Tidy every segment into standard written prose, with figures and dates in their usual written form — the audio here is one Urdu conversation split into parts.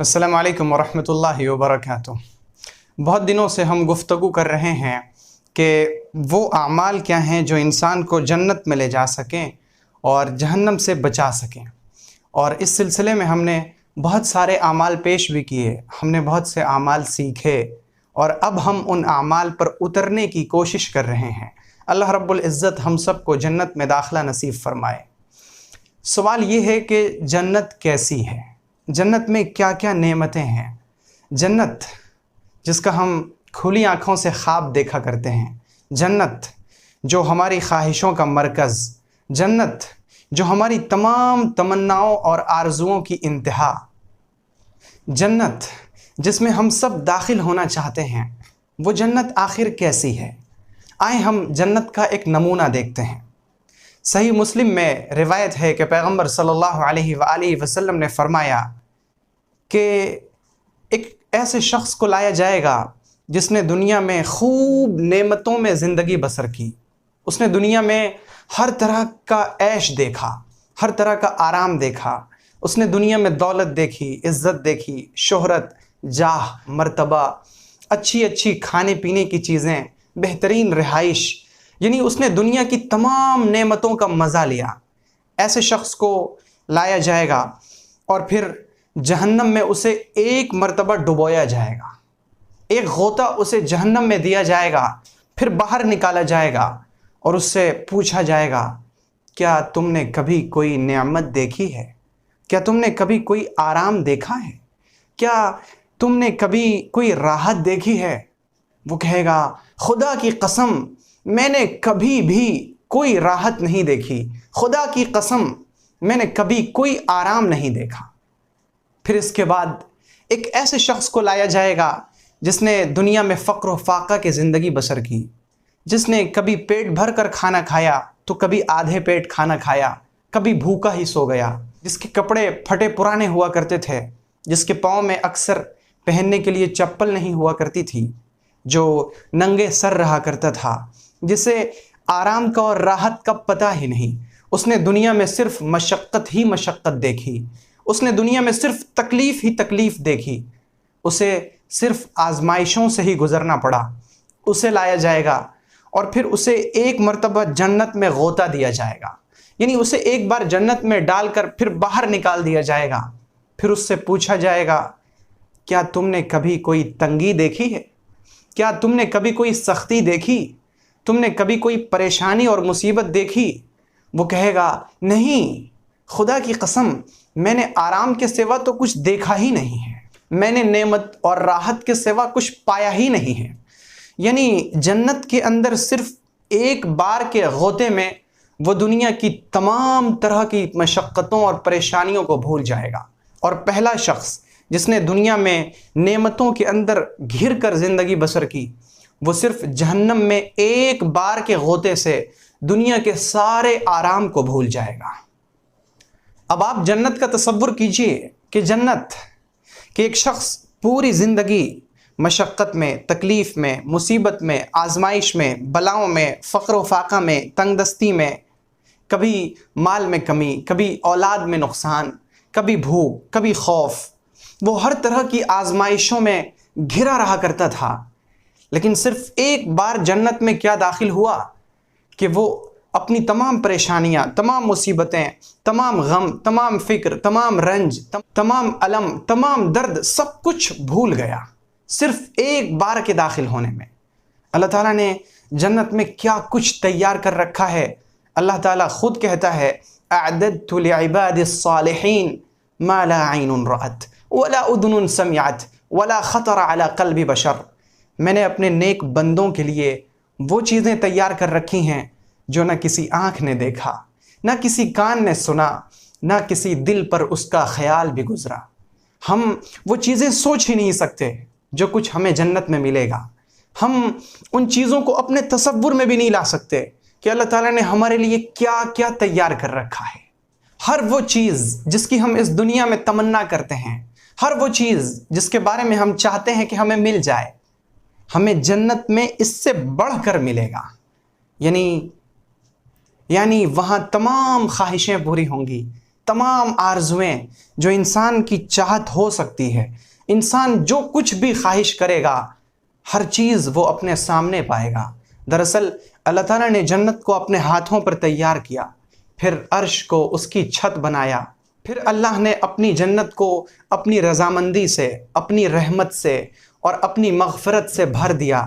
السلام علیکم ورحمۃ اللہ وبرکاتہ۔ بہت دنوں سے ہم گفتگو کر رہے ہیں کہ وہ اعمال کیا ہیں جو انسان کو جنت میں لے جا سکیں اور جہنم سے بچا سکیں، اور اس سلسلے میں ہم نے بہت سارے اعمال پیش بھی کیے، ہم نے بہت سے اعمال سیکھے، اور اب ہم ان اعمال پر اترنے کی کوشش کر رہے ہیں۔ اللہ رب العزت ہم سب کو جنت میں داخلہ نصیب فرمائے۔ سوال یہ ہے کہ جنت کیسی ہے؟ جنت میں کیا کیا نعمتیں ہیں؟ جنت جس کا ہم کھلی آنکھوں سے خواب دیکھا کرتے ہیں، جنت جو ہماری خواہشوں کا مرکز، جنت جو ہماری تمام تمناؤں اور آرزوؤں کی انتہا، جنت جس میں ہم سب داخل ہونا چاہتے ہیں، وہ جنت آخر کیسی ہے؟ آئیں ہم جنت کا ایک نمونہ دیکھتے ہیں۔ صحیح مسلم میں روایت ہے کہ پیغمبر صلی اللہ علیہ وآلہ وسلم نے فرمایا کہ ایک ایسے شخص کو لایا جائے گا جس نے دنیا میں خوب نعمتوں میں زندگی بسر کی، اس نے دنیا میں ہر طرح کا عیش دیکھا، ہر طرح کا آرام دیکھا، اس نے دنیا میں دولت دیکھی، عزت دیکھی، شہرت، جاہ، مرتبہ، اچھی اچھی کھانے پینے کی چیزیں، بہترین رہائش، یعنی اس نے دنیا کی تمام نعمتوں کا مزہ لیا۔ ایسے شخص کو لایا جائے گا اور پھر جہنم میں اسے ایک مرتبہ ڈبویا جائے گا، ایک غوطہ اسے جہنم میں دیا جائے گا، پھر باہر نکالا جائے گا اور اس سے پوچھا جائے گا، کیا تم نے کبھی کوئی نعمت دیکھی ہے؟ کیا تم نے کبھی کوئی آرام دیکھا ہے؟ کیا تم نے کبھی کوئی راحت دیکھی ہے؟ وہ کہے گا، خدا کی قسم میں نے کبھی بھی کوئی راحت نہیں دیکھی، خدا کی قسم میں نے کبھی کوئی آرام نہیں دیکھا۔ پھر اس کے بعد ایک ایسے شخص کو لایا جائے گا جس نے دنیا میں فقر و فاقہ کی زندگی بسر کی، جس نے کبھی پیٹ بھر کر کھانا کھایا تو کبھی آدھے پیٹ کھانا کھایا، کبھی بھوکا ہی سو گیا، جس کے کپڑے پھٹے پرانے ہوا کرتے تھے، جس کے پاؤں میں اکثر پہننے کے لیے چپل نہیں ہوا کرتی تھی، جو ننگے سر رہا کرتا تھا، جسے آرام کا اور راحت کا پتہ ہی نہیں۔ اس نے دنیا میں صرف مشقت ہی مشقت دیکھی، اس نے دنیا میں صرف تکلیف ہی تکلیف دیکھی، اسے صرف آزمائشوں سے ہی گزرنا پڑا۔ اسے لایا جائے گا اور پھر اسے ایک مرتبہ جنت میں غوطہ دیا جائے گا، یعنی اسے ایک بار جنت میں ڈال کر پھر باہر نکال دیا جائے گا۔ پھر اس سے پوچھا جائے گا، کیا تم نے کبھی کوئی تنگی دیکھی ہے؟ کیا تم نے کبھی کوئی سختی دیکھی؟ تم نے کبھی کوئی پریشانی اور مصیبت دیکھی؟ وہ کہے گا، نہیں، خدا کی قسم میں نے آرام کے سوا تو کچھ دیکھا ہی نہیں ہے، میں نے نعمت اور راحت کے سوا کچھ پایا ہی نہیں ہے۔ یعنی جنت کے اندر صرف ایک بار کے غوطے میں وہ دنیا کی تمام طرح کی مشقتوں اور پریشانیوں کو بھول جائے گا، اور پہلا شخص جس نے دنیا میں نعمتوں کے اندر گھر کر زندگی بسر کی، وہ صرف جہنم میں ایک بار کے غوطے سے دنیا کے سارے آرام کو بھول جائے گا۔ اب آپ جنت کا تصور کیجئے کہ جنت کہ ایک شخص پوری زندگی مشقت میں، تکلیف میں، مصیبت میں، آزمائش میں، بلاؤں میں، فقر و فاقہ میں، تنگ دستی میں، کبھی مال میں کمی، کبھی اولاد میں نقصان، کبھی بھوک، کبھی خوف، وہ ہر طرح کی آزمائشوں میں گھرا رہا کرتا تھا، لیکن صرف ایک بار جنت میں کیا داخل ہوا کہ وہ اپنی تمام پریشانیاں، تمام مصیبتیں، تمام غم، تمام فکر، تمام رنج، تمام الم، تمام درد، سب کچھ بھول گیا صرف ایک بار کے داخل ہونے میں۔ اللہ تعالیٰ نے جنت میں کیا کچھ تیار کر رکھا ہے، اللہ تعالیٰ خود کہتا ہے، اعددت لعباد الصالحین ما لا عین رأت ولا اذن سمعت ولا خطر على قلب بشر۔ میں نے اپنے نیک بندوں کے لیے وہ چیزیں تیار کر رکھی ہیں جو نہ کسی آنکھ نے دیکھا، نہ کسی کان نے سنا، نہ کسی دل پر اس کا خیال بھی گزرا۔ ہم وہ چیزیں سوچ ہی نہیں سکتے جو کچھ ہمیں جنت میں ملے گا۔ ہم ان چیزوں کو اپنے تصور میں بھی نہیں لا سکتے کہ اللہ تعالیٰ نے ہمارے لیے کیا کیا تیار کر رکھا ہے۔ ہر وہ چیز جس کی ہم اس دنیا میں تمنا کرتے ہیں، ہر وہ چیز جس کے بارے میں ہم چاہتے ہیں کہ ہمیں مل جائے، ہمیں جنت میں اس سے بڑھ کر ملے گا۔ یعنی وہاں تمام خواہشیں پوری ہوں گی، تمام آرزویں جو انسان کی چاہت ہو سکتی ہے، انسان جو کچھ بھی خواہش کرے گا ہر چیز وہ اپنے سامنے پائے گا۔ دراصل اللہ تعالیٰ نے جنت کو اپنے ہاتھوں پر تیار کیا، پھر عرش کو اس کی چھت بنایا، پھر اللہ نے اپنی جنت کو اپنی رضامندی سے، اپنی رحمت سے اور اپنی مغفرت سے بھر دیا،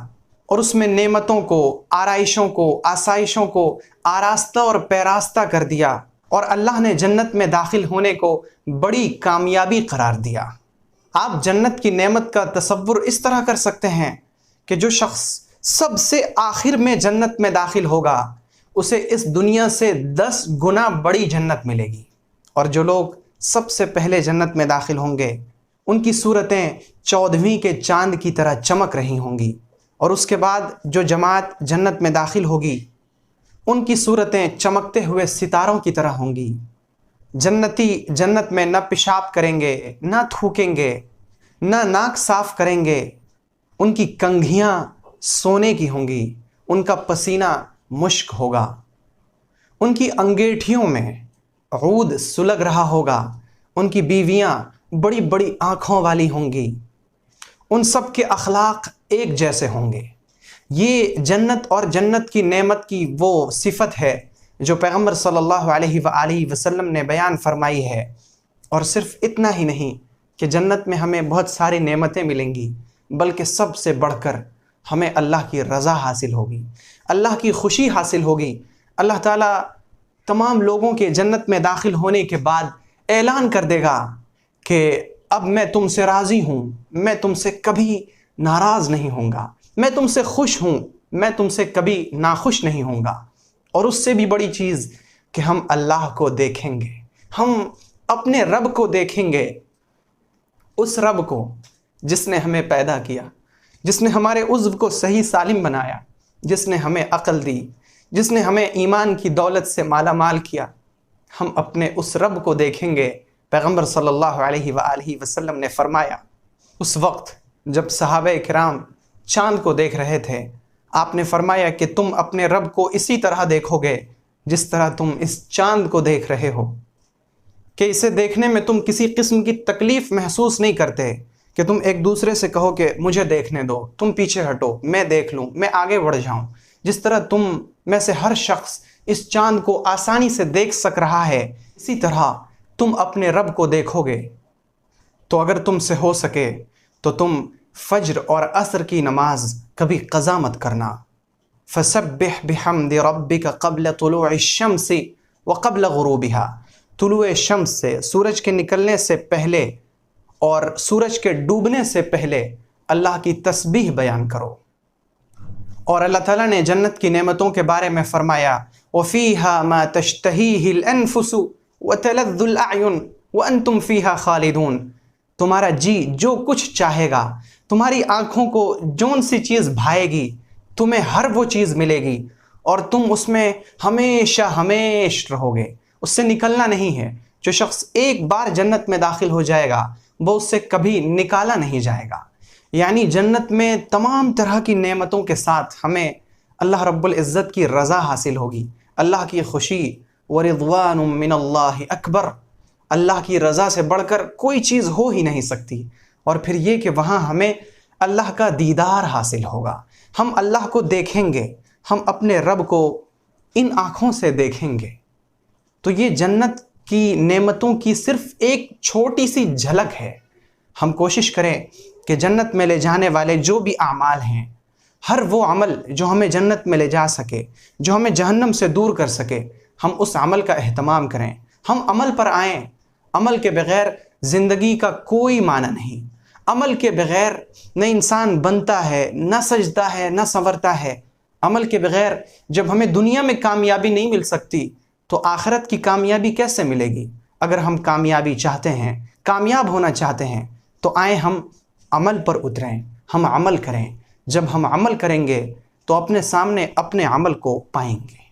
اور اس میں نعمتوں کو، آرائشوں کو، آسائشوں کو آراستہ اور پیراستہ کر دیا، اور اللہ نے جنت میں داخل ہونے کو بڑی کامیابی قرار دیا۔ آپ جنت کی نعمت کا تصور اس طرح کر سکتے ہیں کہ جو شخص سب سے آخر میں جنت میں داخل ہوگا اسے اس دنیا سے 10 گنا بڑی جنت ملے گی، اور جو لوگ سب سے پہلے جنت میں داخل ہوں گے ان کی صورتیں 14ویں کے چاند کی طرح چمک رہی ہوں گی، اور اس کے بعد جو جماعت جنت میں داخل ہوگی ان کی صورتیں چمکتے ہوئے ستاروں کی طرح ہوں گی۔ جنتی جنت میں نہ پیشاب کریں گے، نہ تھوکیں گے، نہ ناک صاف کریں گے، ان کی کنگھیاں سونے کی ہوں گی، ان کا پسینہ مشک ہوگا، ان کی انگیٹھیوں میں عود سلگ رہا ہوگا، ان کی بیویاں بڑی بڑی آنکھوں والی ہوں گی، ان سب کے اخلاق ایک جیسے ہوں گے۔ یہ جنت اور جنت کی نعمت کی وہ صفت ہے جو پیغمبر صلی اللہ علیہ وآلہ وسلم نے بیان فرمائی ہے۔ اور صرف اتنا ہی نہیں کہ جنت میں ہمیں بہت ساری نعمتیں ملیں گی، بلکہ سب سے بڑھ کر ہمیں اللہ کی رضا حاصل ہوگی، اللہ کی خوشی حاصل ہوگی۔ اللہ تعالیٰ تمام لوگوں کے جنت میں داخل ہونے کے بعد اعلان کر دے گا کہ اب میں تم سے راضی ہوں، میں تم سے کبھی ناراض نہیں ہوں گا، میں تم سے خوش ہوں، میں تم سے کبھی ناخوش نہیں ہوں گا۔ اور اس سے بھی بڑی چیز کہ ہم اللہ کو دیکھیں گے، ہم اپنے رب کو دیکھیں گے، اس رب کو جس نے ہمیں پیدا کیا، جس نے ہمارے عضو کو صحیح سالم بنایا، جس نے ہمیں عقل دی، جس نے ہمیں ایمان کی دولت سے مالا مال کیا۔ ہم اپنے اس رب کو دیکھیں گے۔ پیغمبر صلی اللہ علیہ وآلہ وسلم نے فرمایا، اس وقت جب صحابہ کرام چاند کو دیکھ رہے تھے، آپ نے فرمایا کہ تم اپنے رب کو اسی طرح دیکھو گے جس طرح تم اس چاند کو دیکھ رہے ہو، کہ اسے دیکھنے میں تم کسی قسم کی تکلیف محسوس نہیں کرتے کہ تم ایک دوسرے سے کہو کہ مجھے دیکھنے دو، تم پیچھے ہٹو، میں دیکھ لوں، میں آگے بڑھ جاؤں۔ جس طرح تم میں سے ہر شخص اس چاند کو آسانی سے دیکھ سک رہا ہے، اسی طرح تم اپنے رب کو دیکھو گے۔ تو اگر تم سے ہو سکے تو تم فجر اور عصر کی نماز کبھی قضا مت کرنا۔ فسبح بحمد ربک قبل طلوع الشمس وقبل غروبها، طلوع شمس سے، سورج کے نکلنے سے پہلے اور سورج کے ڈوبنے سے پہلے اللہ کی تسبیح بیان کرو۔ اور اللہ تعالیٰ نے جنت کی نعمتوں کے بارے میں فرمایا، وَفِيهَا مَا تَشْتَهِيهِ الْأَنفُسُ وَتَلَذُّ الْأَعْيُنُ وَأَنْتُمْ فِيهَا خَالِدُونَ، تمہارا جی جو کچھ چاہے گا، تمہاری آنکھوں کو جون سی چیز بھائے گی، تمہیں ہر وہ چیز ملے گی، اور تم اس میں ہمیشہ ہمیش رہو گے، اس سے نکلنا نہیں ہے۔ جو شخص ایک بار جنت میں داخل ہو جائے گا وہ اس سے کبھی نکالا نہیں جائے گا۔ یعنی جنت میں تمام طرح کی نعمتوں کے ساتھ ہمیں اللہ رب العزت کی رضا حاصل ہوگی، اللہ کی خوشی۔ وَرِضْوَانٌ مِّنَ اللَّهِ اکبر، اللہ کی رضا سے بڑھ کر کوئی چیز ہو ہی نہیں سکتی۔ اور پھر یہ کہ وہاں ہمیں اللہ کا دیدار حاصل ہوگا، ہم اللہ کو دیکھیں گے، ہم اپنے رب کو ان آنکھوں سے دیکھیں گے۔ تو یہ جنت کی نعمتوں کی صرف ایک چھوٹی سی جھلک ہے۔ ہم کوشش کریں کہ جنت میں لے جانے والے جو بھی اعمال ہیں، ہر وہ عمل جو ہمیں جنت میں لے جا سکے، جو ہمیں جہنم سے دور کر سکے، ہم اس عمل کا اہتمام کریں، ہم عمل پر آئیں۔ عمل کے بغیر زندگی کا کوئی معنی نہیں۔ عمل کے بغیر نہ انسان بنتا ہے، نہ سجتا ہے، نہ سنورتا ہے۔ عمل کے بغیر جب ہمیں دنیا میں کامیابی نہیں مل سکتی تو آخرت کی کامیابی کیسے ملے گی؟ اگر ہم کامیابی چاہتے ہیں، کامیاب ہونا چاہتے ہیں، تو آئیں ہم عمل پر اتریں، ہم عمل کریں۔ جب ہم عمل کریں گے تو اپنے سامنے اپنے عمل کو پائیں گے۔